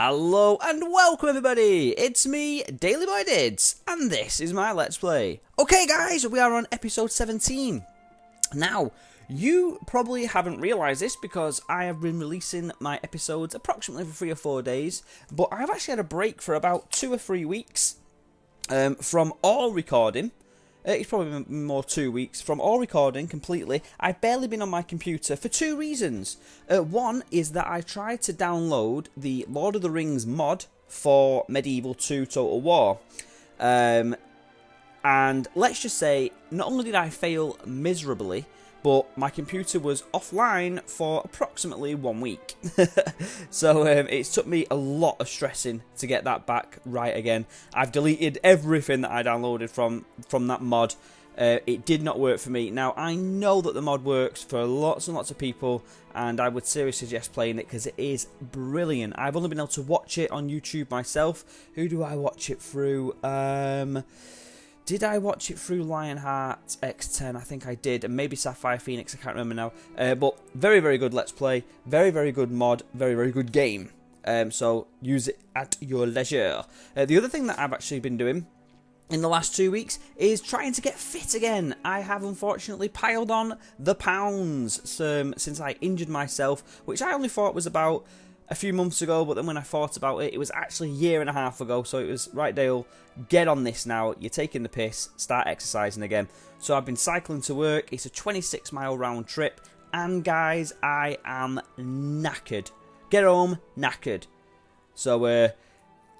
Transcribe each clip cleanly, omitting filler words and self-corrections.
Hello and welcome everybody, it's me, DaleyBoyDidds, and this is my Let's Play. Okay guys, we are on episode 17. Now, you probably haven't realised this because I have been releasing my episodes approximately for 3 or 4 days, but I've actually had a break for about 2 or 3 weeks from all recording. It's probably more 2 weeks from all recording completely. I've barely been on my computer for 2 reasons. One is that I tried to download the Lord of the Rings mod for Medieval 2 Total War. And let's just say, not only did I fail miserably, but my computer was offline for approximately 1 week. So it took me a lot of stressing to get that back right again. I've deleted everything that I downloaded from that mod. It did not work for me. Now, I know that the mod works for lots and lots of people, and I would seriously suggest playing it because it is brilliant. I've only been able to watch it on YouTube myself. Who do I watch it through? Did I watch it through Lionheart X10? I think I did. And maybe Sapphire Phoenix, I can't remember now. But very, very good Let's Play. Very, very good mod. Very, very good game. So use it at your leisure. The other thing that I've actually been doing in the last 2 weeks is trying to get fit again. I have unfortunately piled on the pounds since I injured myself, which I only thought was about a few months ago, but then when I thought about it, it was actually a year and a half ago. So it was, right, Dale, get on this now. You're taking the piss. Start exercising again. So I've been cycling to work. It's a 26-mile round trip. And guys, I am knackered. Get home, knackered. So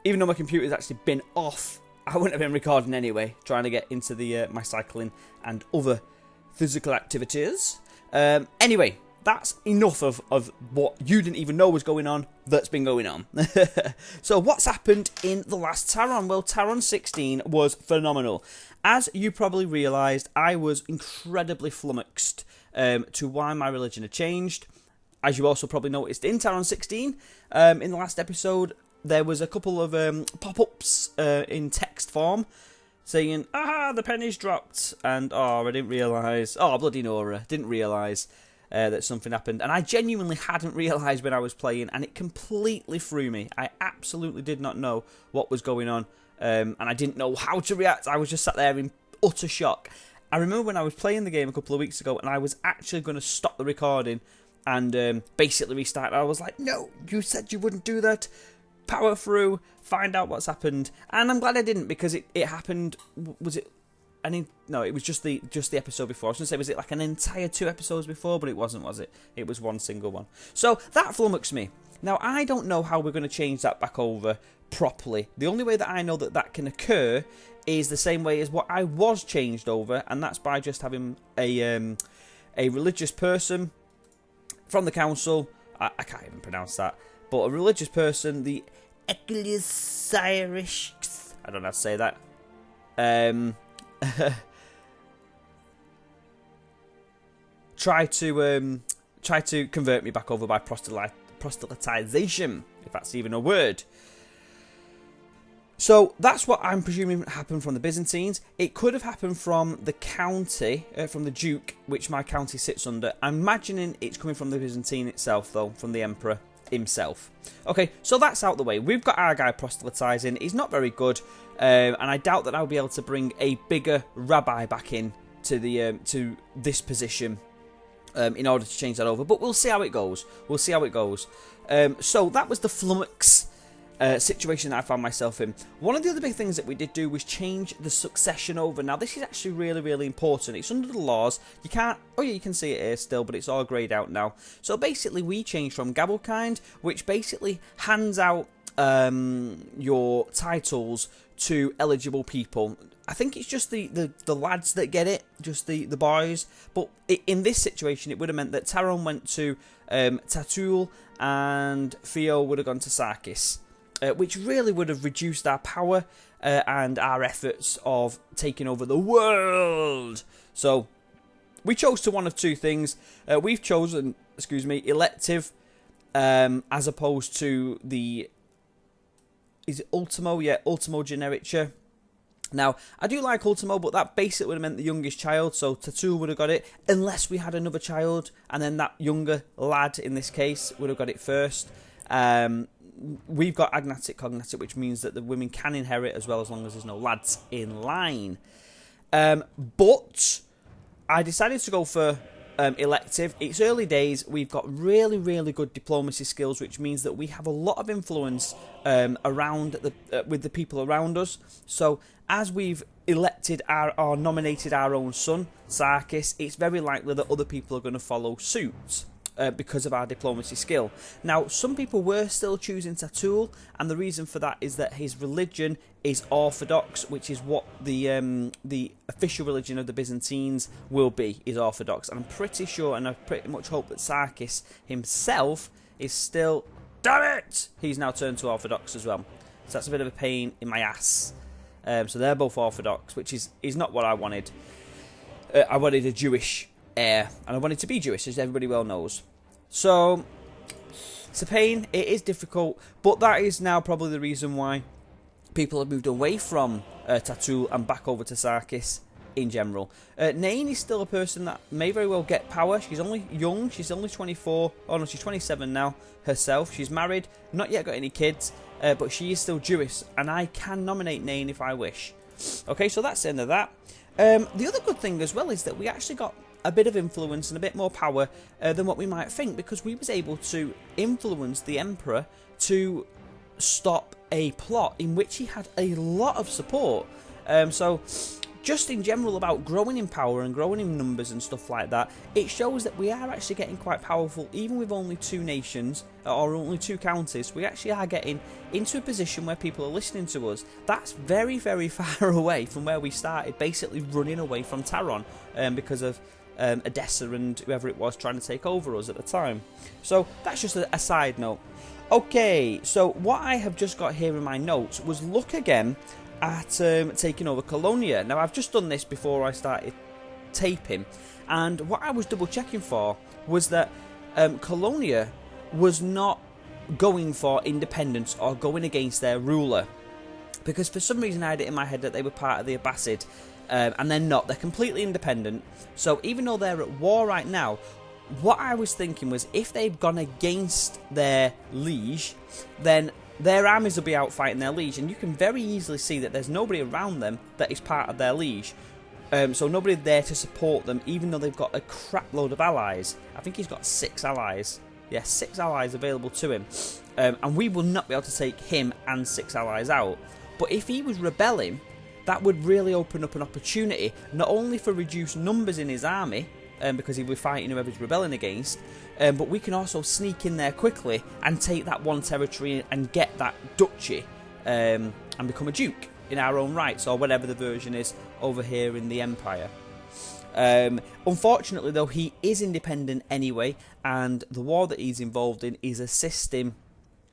even though my computer's actually been off, I wouldn't have been recording anyway, trying to get into the my cycling and other physical activities. Anyway, that's enough of what you didn't even know was going on that's been going on. So what's happened in the last Taron? Well, Taron 16 was phenomenal. As you probably realised, I was incredibly flummoxed to why my religion had changed. As you also probably noticed in Taron 16, in the last episode, there was a couple of pop-ups in text form saying, the penny's dropped, and I didn't realise, bloody Nora, didn't realise that something happened. And I genuinely hadn't realised when I was playing, and it completely threw me. I absolutely did not know what was going on, and I didn't know how to react. I was just sat there in utter shock. I remember when I was playing the game a couple of weeks ago, and I was actually going to stop the recording and basically restart. I was like, no, you said you wouldn't do that. Power through, find out what's happened. And I'm glad I didn't, because it happened, was it... No, it was just the episode before. I was going to say, was it like an entire 2 episodes before? But it wasn't, was it? It was one single one. So that flummoxed me. Now, I don't know how we're going to change that back over properly. The only way that I know that can occur is the same way as what I was changed over, and that's by just having a religious person from the council. I can't even pronounce that. But a religious person, the Ecclesiarish... I don't know how to say that. Try to convert me back over by proselytization, if that's even a word. So that's what I'm presuming happened from the Byzantines. It could have happened from the county, from the Duke, which my county sits under. I'm imagining it's coming from the Byzantine itself, though, from the Emperor himself. Okay, so that's out the way. We've got our guy proselytizing. He's not very good, and I doubt that I'll be able to bring a bigger rabbi back in to the to this position in order to change that over. But we'll see how it goes. We'll see how it goes. So that was the flummox situation that I found myself in. One of the other big things that we did do was change the succession over. Now, this is actually really, really important. It's under the laws. You can't... Oh, yeah, you can see it here still, but it's all greyed out now. So, basically, we changed from Gavelkind, which basically hands out your titles to eligible people. I think it's just the lads that get it, just the boys. But in this situation, it would have meant that Taron went to Tatul and Theo would have gone to Sarkis. Which really would have reduced our power and our efforts of taking over the world. So, we chose to one of 2 things. We've chosen, elective, as opposed to the... Is it Ultimo? Yeah, Ultimo Generica. Now, I do like Ultimo, but that basically would have meant the youngest child, so Tattoo would have got it, unless we had another child, and then that younger lad, in this case, would have got it first. we've got agnatic cognatic, which means that the women can inherit as well as long as there's no lads in line. But I decided to go for elective. It's early days. We've got really, really good diplomacy skills, which means that we have a lot of influence around with the people around us. So as we've elected or nominated our own son, Sarkis, it's very likely that other people are going to follow suit. Because of our diplomacy skill. Now, some people were still choosing Tatul, and the reason for that is that his religion is Orthodox, which is what the official religion of the Byzantines will be, is Orthodox. And I'm pretty sure, and I pretty much hope that Sarkis himself is still... Damn it! He's now turned to Orthodox as well. So that's a bit of a pain in my ass. So they're both Orthodox, which is not what I wanted. I wanted a Jewish heir, and I wanted to be Jewish, as everybody well knows. So it's a pain, it is difficult, but that is now probably the reason why people have moved away from Tatul and back over to Sarkis in general. Nain is still a person that may very well get power. She's only young, she's only 24, oh no, she's 27 now herself. She's married, not yet got any kids, but she is still Jewish, and I can nominate Nain if I wish. Okay, so that's the end of that. The other good thing as well is that we actually got a bit of influence and a bit more power than what we might think, because we was able to influence the Emperor to stop a plot in which he had a lot of support. So just in general about growing in power and growing in numbers and stuff like that, it shows that we are actually getting quite powerful, even with only 2 nations or only 2 counties. We actually are getting into a position where people are listening to us. That's very, very far away from where we started, basically running away from Taron because of Edessa and whoever it was trying to take over us at the time. So that's just a side note. Okay, so what I have just got here in my notes was look again at taking over Colonia. Now, I've just done this before I started taping, and what I was double checking for was that Colonia was not going for independence or going against their ruler, because for some reason I had it in my head that they were part of the Abbasid, and they're not. They're completely independent. So even though they're at war right now, what I was thinking was if they've gone against their liege, then their armies will be out fighting their liege, and you can very easily see that there's nobody around them that is part of their liege. So nobody there to support them, even though they've got a crap load of allies. I think he's got 6 allies. Yeah, 6 allies available to him. And we will not be able to take him and 6 allies out. But if he was rebelling, that would really open up an opportunity, not only for reduced numbers in his army, because he'll be fighting whoever he's rebelling against, but we can also sneak in there quickly and take that one territory and get that duchy and become a duke in our own rights, or whatever the version is over here in the Empire. Unfortunately, though, he is independent anyway, and the war that he's involved in is assisting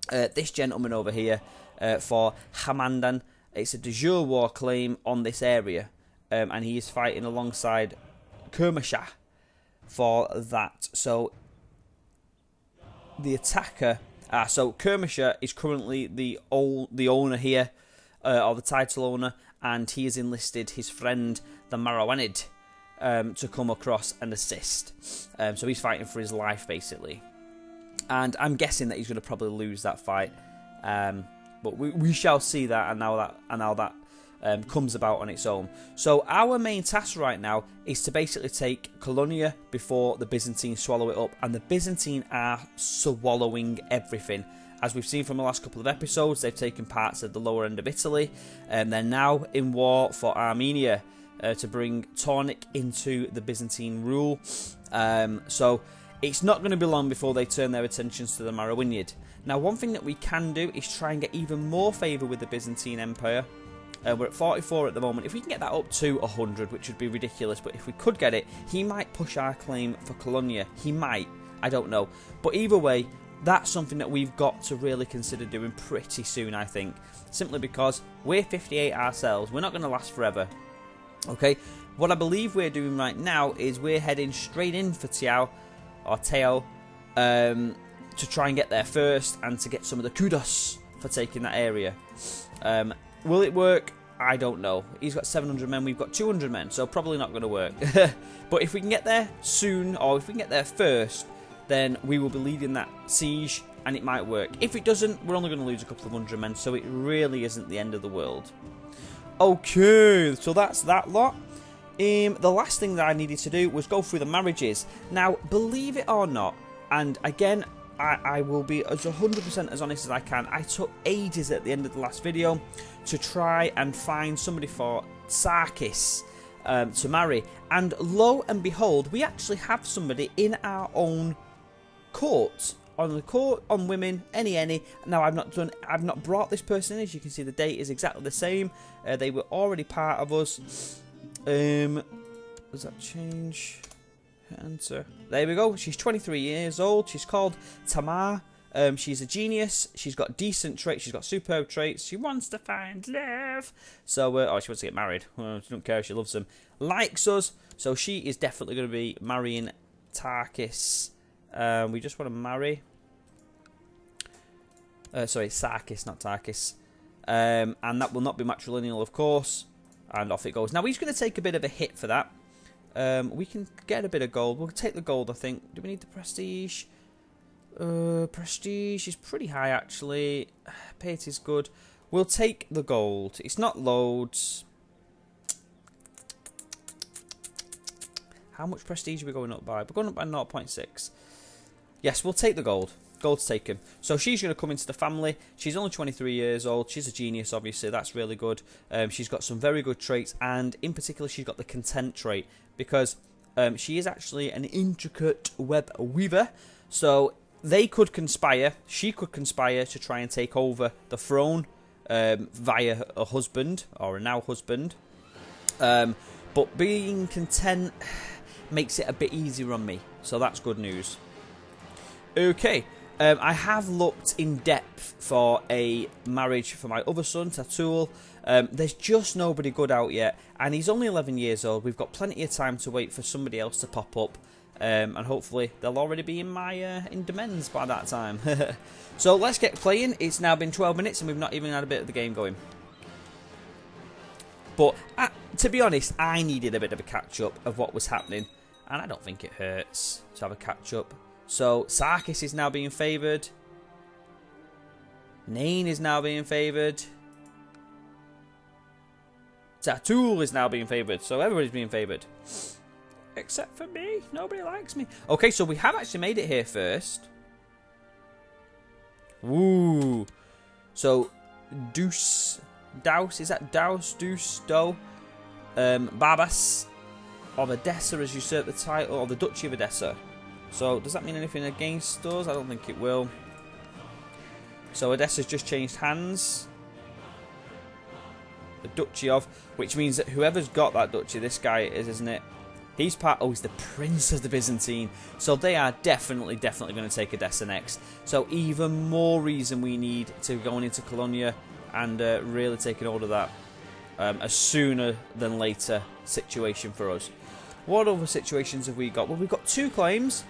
this gentleman over here for Hamandan. It's a de jure war claim on this area, and he is fighting alongside Kermasha for that. So the attacker, so Kermasha is currently the owner here, or the title owner, and he has enlisted his friend the Marawanid to come across and assist. So he's fighting for his life basically, and I'm guessing that he's going to probably lose that fight. But we shall see that, and now that comes about on its own. So our main task right now is to basically take Colonia before the Byzantines swallow it up, and the Byzantine are swallowing everything. As we've seen from the last couple of episodes, they've taken parts of the lower end of Italy, and they're now in war for Armenia to bring Tornik into the Byzantine rule. So it's not going to be long before they turn their attentions to the Marawinid. Now, one thing that we can do is try and get even more favour with the Byzantine Empire. We're at 44 at the moment. If we can get that up to 100, which would be ridiculous, but if we could get it, he might push our claim for Colonia. He might. I don't know. But either way, that's something that we've got to really consider doing pretty soon, I think. Simply because we're 58 ourselves. We're not going to last forever. Okay? What I believe we're doing right now is we're heading straight in for Teo, to try and get there first and to get some of the kudos for taking that area. Will it work? I don't know. He's got 700 men, we've got 200 men, so probably not going to work. But if we can get there soon, or if we can get there first, then we will be leading that siege, and it might work. If it doesn't, we're only going to lose a couple of hundred men, so it really isn't the end of the world. Okay, so that's that lot. The last thing that I needed to do was go through the marriages. Now, believe it or not, and again, I will be as 100% as honest as I can. I took ages at the end of the last video to try and find somebody for Sarkis to marry. And lo and behold, we actually have somebody in our own court. On the court, on women, any. Now, I've not brought this person in. As you can see, the date is exactly the same. They were already part of us. Does that change? Enter. There we go. She's 23 years old. She's called Tamar. She's a genius. She's got decent traits. She's got superb traits. She wants to find love. So, oh, she wants to get married. Well, she don't care if she loves him. Likes us. So she is definitely going to be marrying Tarkis. We just want to marry. Sorry, Sarkis, not Tarkis. And that will not be matrilineal, of course. And off it goes. Now, he's going to take a bit of a hit for that. We can get a bit of gold. We'll take the gold, I think. Do we need the prestige? Prestige is pretty high, actually. Piety is good. We'll take the gold. It's not loads. How much prestige are we going up by? We're going up by 0.6. Yes, we'll take the gold. Gold's taken. So she's going to come into the family. She's only 23 years old. She's a genius, obviously. That's really good. She's got some very good traits. And in particular, she's got the content trait. Because she is actually an intricate web weaver. So they could conspire. She could conspire to try and take over the throne via a husband. Or a now husband. But being content makes it a bit easier on me. So that's good news. Okay. I have looked in depth for a marriage for my other son, Tatul. There's just nobody good out yet, and he's only 11 years old. We've got plenty of time to wait for somebody else to pop up, and hopefully they'll already be in my demesnes by that time. So let's get playing. It's now been 12 minutes, and we've not even had a bit of the game going. But to be honest, I needed a bit of a catch-up of what was happening, and I don't think it hurts to have a catch-up. So, Sarkis is now being favoured. Nain is now being favoured. Tatul is now being favoured. So, everybody's being favoured. Except for me. Nobody likes me. Okay, so we have actually made it here first. Woo. So, Deuce. Douse. Is that Douse? Deuce? Do? Barbas of Edessa has usurped the title of the Duchy of Edessa. So, does that mean anything against us? I don't think it will. So, Edessa's just changed hands. The Duchy of, which means that whoever's got that Duchy, this guy is, isn't it? He's part, oh, he's the Prince of the Byzantine. So, they are definitely going to take Edessa next. So, even more reason we need to go into Colonia and really taking hold of that. A sooner than later situation for us. What other situations have we got? Well, we've got 2 claims.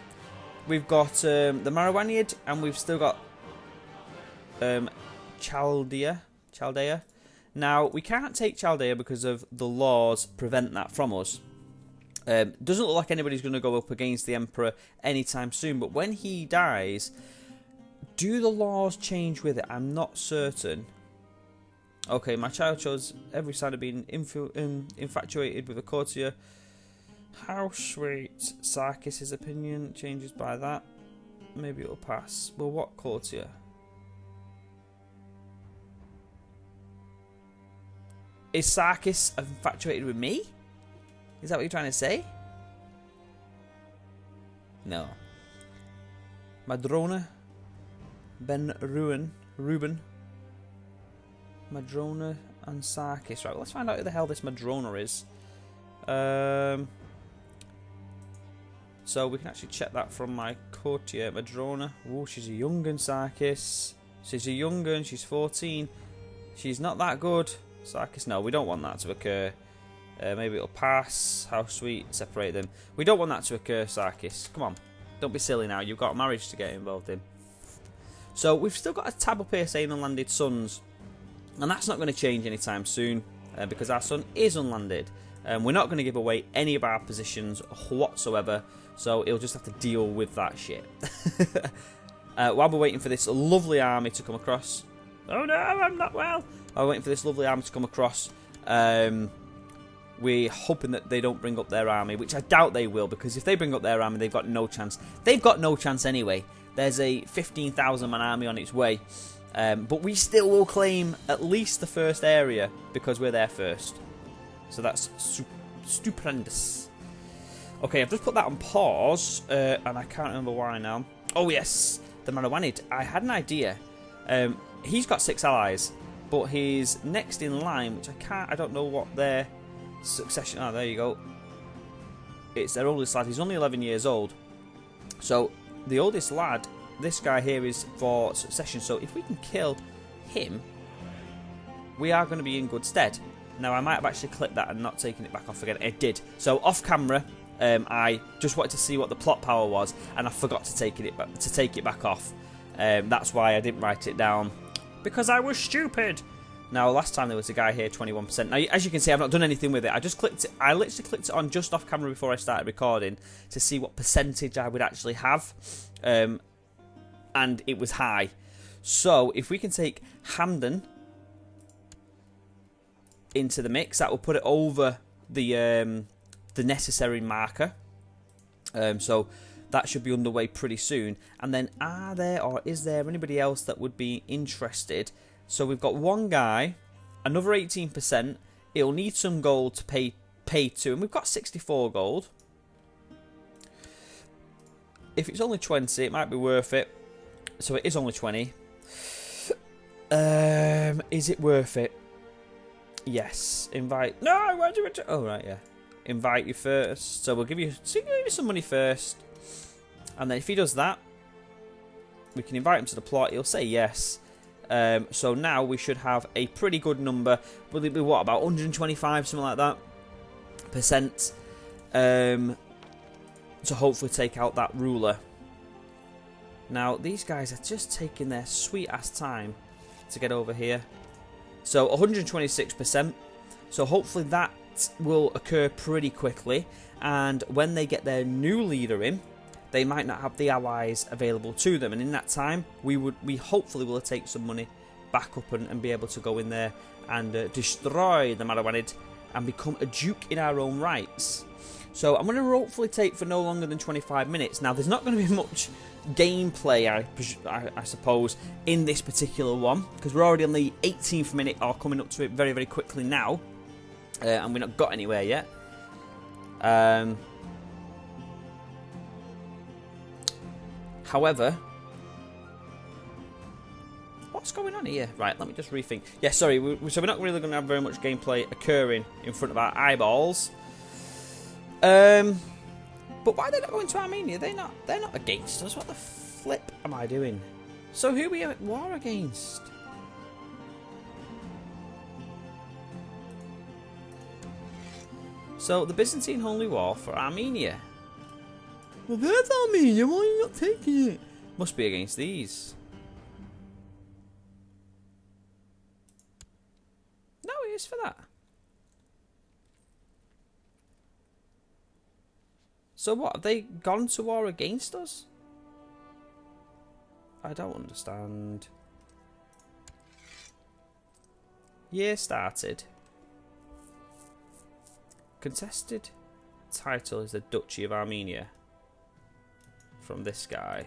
We've got the Marawaniad, and we've still got Chaldea. Now, we can't take Chaldea because of the laws prevent that from us. Doesn't look like anybody's going to go up against the Emperor anytime soon, but when he dies, do the laws change with it? I'm not certain. Okay, my child shows every sign of being infatuated with a courtier. How sweet. Sarkis' opinion changes by that. Maybe it'll pass. Well, what courtier? Is Sarkis infatuated with me? Is that what you're trying to say? No. Madrona. Reuben. Madrona and Sarkis. Right, well, let's find out who the hell this Madrona is. So we can actually check that from my courtier, Madrona. Oh, she's a young un, Sarkis. She's a young un, she's 14. She's not that good. Sarkis, no, we don't want that to occur. Maybe it'll pass. How sweet. Separate them. We don't want that to occur, Sarkis. Come on. Don't be silly now. You've got a marriage to get involved in. So we've still got a tab up here saying unlanded sons. And that's not going to change anytime soon. Because our son is unlanded. We're not going to give away any of our positions whatsoever. So he'll just have to deal with that shit. While we're waiting for this lovely army to come across. Oh no, I'm not well. While we're waiting for this lovely army to come across, we're hoping that they don't bring up their army, which I doubt they will, because if they bring up their army, they've got no chance. They've got no chance anyway. There's a 15,000 man army on its way. But we still will claim at least the first area because we're there first. So that's stupendous. Okay, I've just put that on pause, and I can't remember why now. Oh yes, the Marawanid. I had an idea. He's got 6 allies, but his next in line, which I don't know what their succession. Oh, there you go. It's their oldest lad. He's only 11 years old. So the oldest lad, this guy here, is for succession. So if we can kill him, we are going to be in good stead. Now, I might have actually clicked that and not taken it back off again. It did. So off camera, I just wanted to see what the plot power was, and I forgot to take it back off. That's why I didn't write it down, because I was stupid. Now, last time there was a guy here, 21%. Now, as you can see, I've not done anything with it. I just clicked it. I literally clicked it on just off camera before I started recording to see what percentage I would actually have, and it was high. So, if we can take Hamden into the mix, that will put it over the necessary marker. So that should be underway pretty soon. And then, is there anybody else that would be interested? So we've got one guy, another 18%. It'll need some gold to pay to, and we've got 64 gold. If it's only 20, it might be worth it. So it is only 20. Is it worth it? Yes. Invite. No, why do you? Oh right, yeah. Invite you first. So we'll give you some money first, and then if he does that, we can invite him to the plot. He'll say yes. So now we should have a pretty good number. Will it be what, about 125, something like that, percent? To hopefully take out that ruler. Now these guys are just taking their sweet ass time to get over here. So 126%. So hopefully that will occur pretty quickly. And when they get their new leader in, they might not have the allies available to them. And in that time, we hopefully will take some money back up and be able to go in there and destroy the Marawanid and become a duke in our own rights. So I'm going to hopefully take for no longer than 25 minutes. Now, there's not going to be much gameplay, I suppose, in this particular one, because we're already on the 18th minute, or coming up to it very, very quickly now, and we've not got anywhere yet. However, what's going on here? Right, let me just rethink. Yeah, sorry, so we're not really going to have very much gameplay occurring in front of our eyeballs. But why are they not going to Armenia? They're not against us. What the flip am I doing? So who are we at war against? So the Byzantine Holy War for Armenia. Well, that's Armenia. Why are you not taking it? Must be against these. No, it is for that. So what, have they gone to war against us? I don't understand. Year started. Contested title is the Duchy of Armenia. From this guy.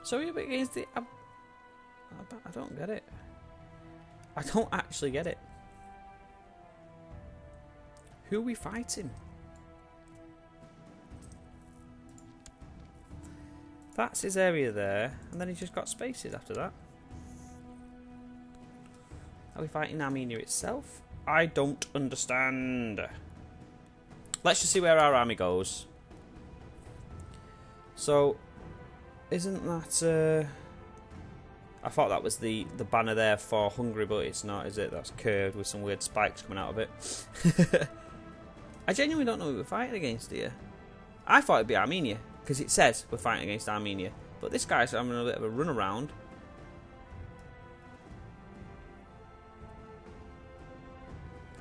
So you're against the... I don't get it. I don't actually get it. Who are we fighting? That's his area there, and then he's just got spaces after that. Are we fighting Armenia itself? I don't understand. Let's just see where our army goes. So... Isn't that... I thought that was the banner there for Hungary, but it's not, is it? That's curved with some weird spikes coming out of it. I genuinely don't know who we're fighting against here. I thought it'd be Armenia, because it says we're fighting against Armenia. But this guy's having a bit of a run around.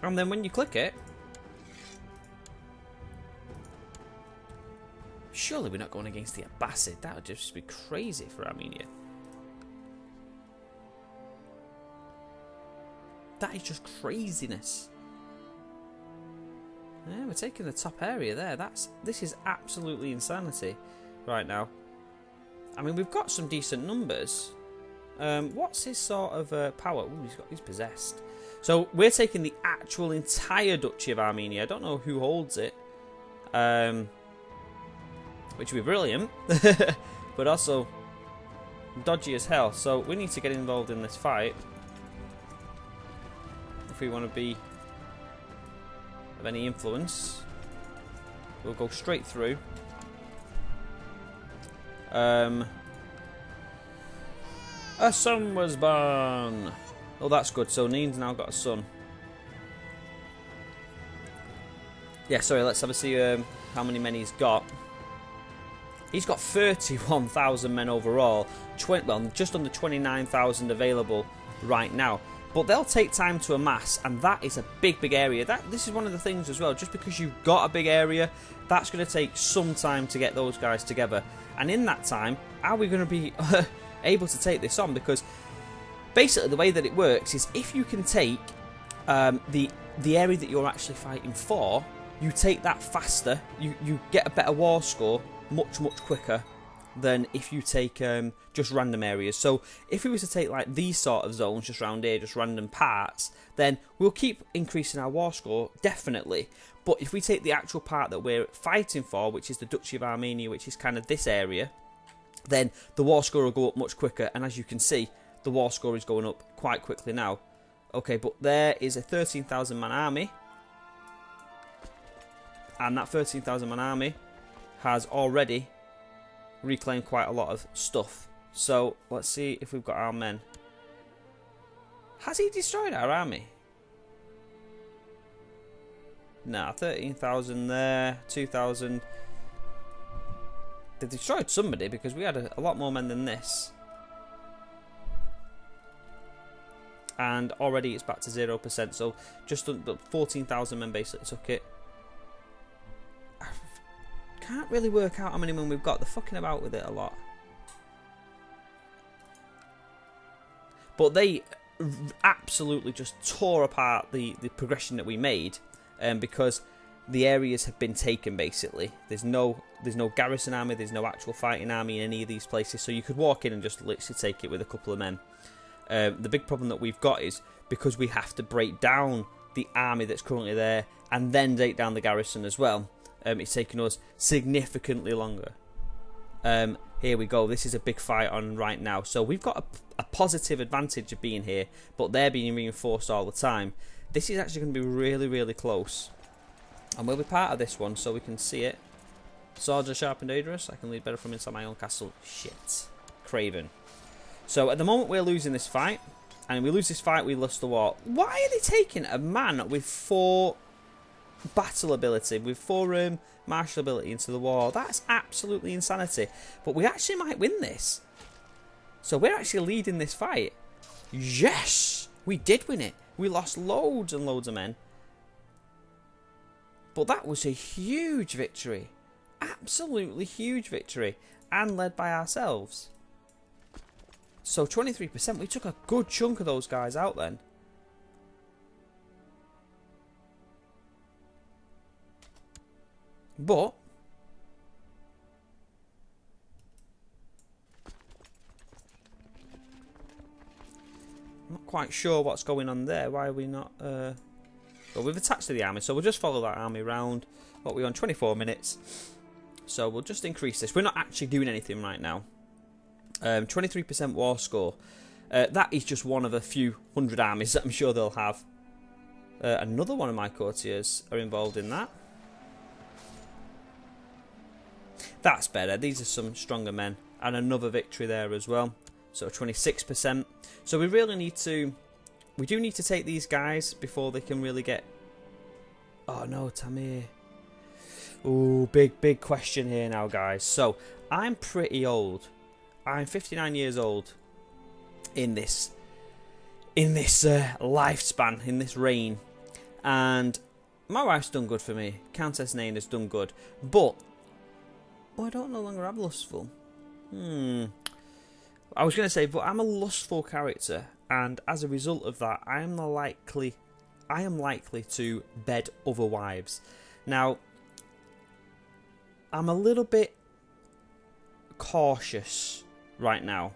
And then when you click it, surely we're not going against the Abbasid. That would just be crazy for Armenia. That is just craziness. Yeah, we're taking the top area there. This is absolutely insanity right now. I mean, we've got some decent numbers. What's his sort of power? Ooh, he's possessed. So we're taking the actual entire Duchy of Armenia. I don't know who holds it, which would be brilliant, but also dodgy as hell. So we need to get involved in this fight if we want to be of any influence. We'll go straight through. A son was born. Oh, that's good. So Neen's now got a son. Yeah, sorry, let's have a see how many men he's got. He's got 31,000 men overall. Well, just under 29,000 available right now. But they'll take time to amass, and that is a big, big area. This is one of the things as well. Just because you've got a big area, that's going to take some time to get those guys together. And in that time, are we going to be able to take this on? Because basically the way that it works is if you can take the area that you're actually fighting for, you take that faster, you get a better war score much quicker than if you take just random areas. So if we were to take like these sort of zones just around here, just random parts, then we'll keep increasing our war score, definitely. But if we take the actual part that we're fighting for, which is the Duchy of Armenia, which is kind of this area, then the war score will go up much quicker. And as you can see, the war score is going up quite quickly now. Okay, but there is a 13,000 man army, and that 13,000 man army has already reclaimed quite a lot of stuff. So let's see if we've got our men. Has he destroyed our army? Nah, 13,000 there, 2,000. They destroyed somebody because we had a lot more men than this. And already it's back to 0%, so just 14,000 men basically took it. I can't really work out how many men we've got. They're fucking about with it a lot. But they absolutely just tore apart the progression that we made, because the areas have been taken basically. There's no garrison army, there's no actual fighting army in any of these places, so you could walk in and just literally take it with a couple of men. The big problem that we've got is because we have to break down the army that's currently there and then take down the garrison as well. It's taking us significantly longer. Here we go. This is a big fight on right now. So we've got a positive advantage of being here, but they're being reinforced all the time. This is actually going to be really, really close. And we'll be part of this one so we can see it. Swords are sharp and dangerous. I can lead better from inside my own castle. Shit. Craven. So at the moment we're losing this fight. And we lose this fight, we lost the war. Why are they taking a man with 4 battle ability, with 4 martial ability into the war? That's absolutely insanity. But we actually might win this. So we're actually leading this fight. Yes! We did win it. We lost loads and loads of men. But that was a huge victory. Absolutely huge victory. And led by ourselves. So 23%, we took a good chunk of those guys out then. But I'm not quite sure what's going on there. Why are we not... Well, we've attached to the army, so we'll just follow that army around. What, we're on 24 minutes. So we'll just increase this. We're not actually doing anything right now. 23% war score. That is just one of a few hundred armies that I'm sure they'll have. Another one of my courtiers are involved in that. That's better. These are some stronger men. And another victory there as well. So 26%. So we really need to... We do need to take these guys before they can really get... Oh no, Tamir. Ooh, big question here now, guys. So, I'm pretty old. I'm 59 years old in this lifespan, in this reign. And my wife's done good for me. Countess Naina's done good. But, I don't no longer have lustful. I was going to say, but I'm a lustful character. And as a result of that, I am likely to bed other wives. Now, I'm a little bit cautious right now.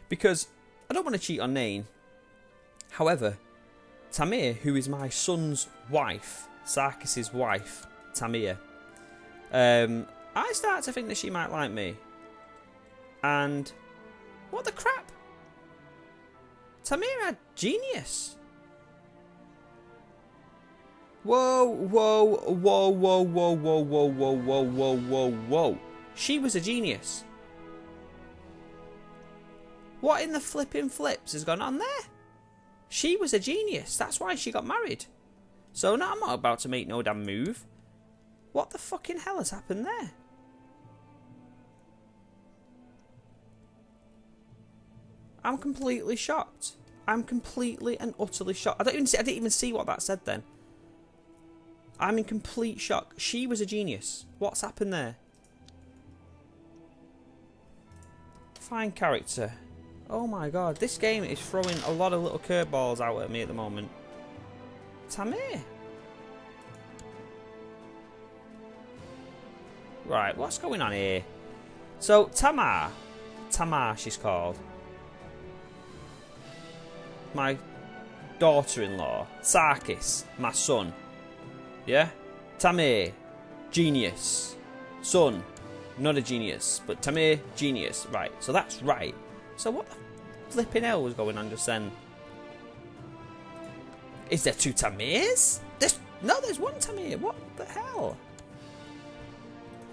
Because I don't want to cheat on Nain. However, Tamir, who is my son's wife, Sarkis's wife, Tamir, I start to think that she might like me. And what the crap? Tamir had genius. Whoa, whoa, whoa, whoa, whoa, whoa, whoa, whoa, whoa, whoa, whoa, whoa. She was a genius. What in the flipping flips has gone on there? She was a genius. That's why she got married. So now I'm not about to make no damn move. What the fucking hell has happened there? I'm completely shocked. I'm completely and utterly shocked. I didn't even see what that said then. I'm in complete shock. She was a genius. What's happened there? Fine character. Oh my god, this game is throwing a lot of little curveballs out at me at the moment. Tamir. Right, what's going on here? So, Tamar she's called. My daughter-in-law. Sarkis, my son. Yeah? Tamir, genius. Son, not a genius, but Tamir, genius. Right, so that's right. So what the flipping hell was going on just then? Is there two Tamirs? No, there's one Tamir. What the hell?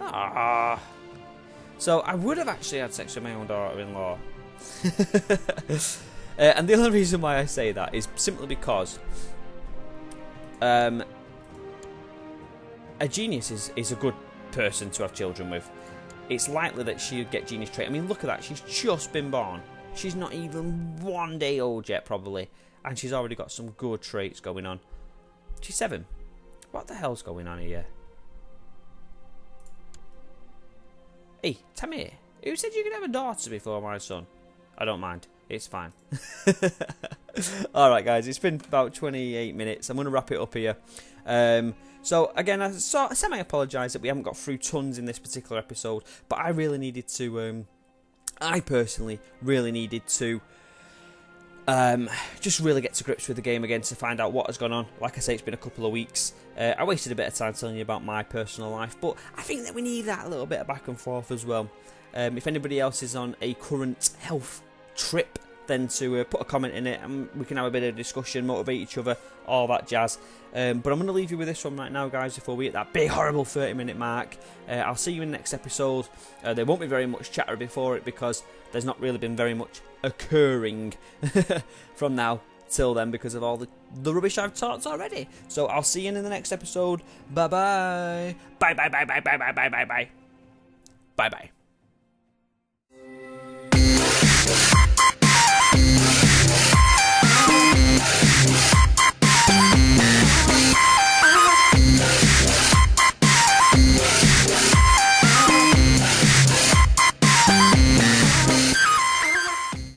Ah. So I would have actually had sex with my own daughter-in-law. And the only reason why I say that is simply because a genius is a good person to have children with. It's likely that she would get genius trait. I mean, look at that. She's just been born. She's not even 1 day old yet, probably. And she's already got some good traits going on. She's 7. What the hell's going on here? Hey, Tamir. Who said you could have a daughter before my son? I don't mind. It's fine. Alright, guys. It's been about 28 minutes. I'm going to wrap it up here. So, again, I semi-apologise that we haven't got through tons in this particular episode, but I really needed to, I personally really needed to just really get to grips with the game again to find out what has gone on. Like I say, it's been a couple of weeks. I wasted a bit of time telling you about my personal life, but I think that we need that little bit of back and forth as well. If anybody else is on a current health trip, then to put a comment in it and we can have a bit of discussion, motivate each other, all that jazz. But I'm going to leave you with this one right now, guys, before we hit that big horrible 30-minute mark. I'll see you in the next episode. There won't be very much chatter before it because there's not really been very much occurring from now till then because of all the rubbish I've talked already. So I'll see you in the next episode. Bye-bye. Bye-bye, bye-bye, bye-bye, bye-bye, bye. Bye-bye.